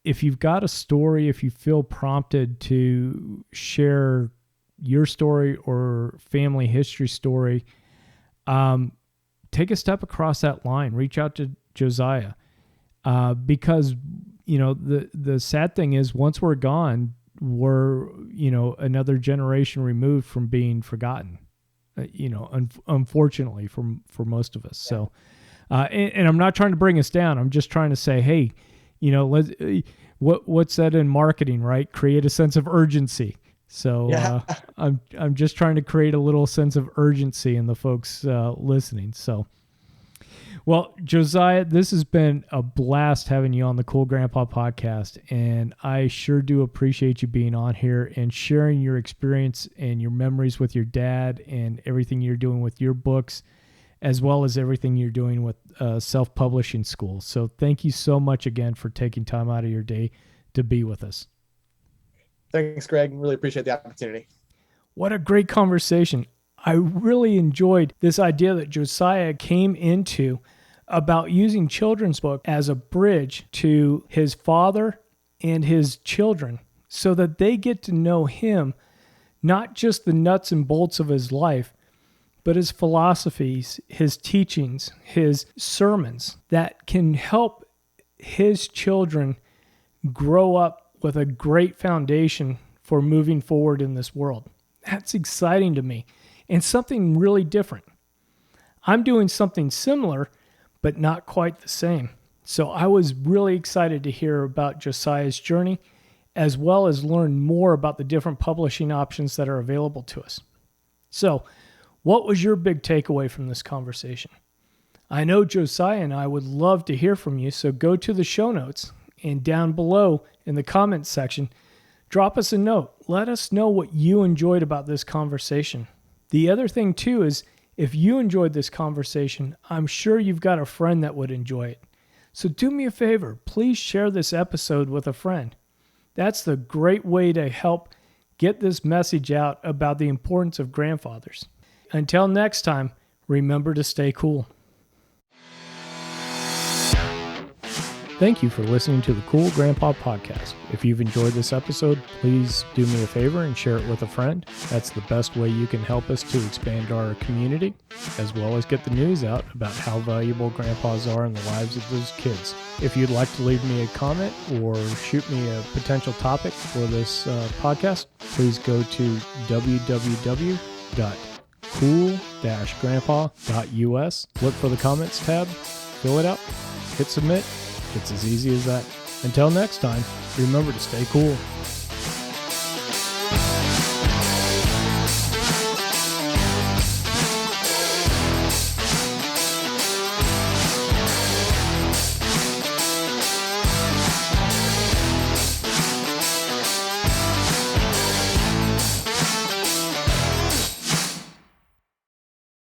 If you've got a story, if you feel prompted to share your story or family history story, take a step across that line, reach out to Josiah, because the sad thing is, once we're gone, we're another generation removed from being forgotten, unfortunately for most of us. So and I'm not trying to bring us down, I'm just trying to say, hey, what's that in marketing, right? Create a sense of urgency. So Yeah. I'm just trying to create a little sense of urgency in the folks listening. So, well, Josiah, this has been a blast having you on the Cool Grandpa podcast, and I sure do appreciate you being on here and sharing your experience and your memories with your dad and everything you're doing with your books, as well as everything you're doing with self-publishing school. So thank you so much again for taking time out of your day to be with us. Thanks, Greg. Really appreciate the opportunity. What a great conversation. I really enjoyed this idea that Josiah came into about using children's book as a bridge to his father and his children so that they get to know him, not just the nuts and bolts of his life, but his philosophies, his teachings, his sermons that can help his children grow up with a great foundation for moving forward in this world. That's exciting to me and something really different. I'm doing something similar, but not quite the same. So I was really excited to hear about Josiah's journey, as well as learn more about the different publishing options that are available to us. So, what was your big takeaway from this conversation? I know Josiah and I would love to hear from you, so go to the show notes and down below in the comments section, drop us a note. Let us know what you enjoyed about this conversation. The other thing too is, if you enjoyed this conversation, I'm sure you've got a friend that would enjoy it. So do me a favor, please share this episode with a friend. That's the great way to help get this message out about the importance of grandfathers. Until next time, remember to stay cool. Thank you for listening to the Cool Grandpa Podcast. If you've enjoyed this episode, please do me a favor and share it with a friend. That's the best way you can help us to expand our community, as well as get the news out about how valuable grandpas are in the lives of those kids. If you'd like to leave me a comment or shoot me a potential topic for this podcast, please go to www.cool-grandpa.us. Look for the comments tab, fill it out, hit submit. It's as easy as that. Until next time, remember to stay cool.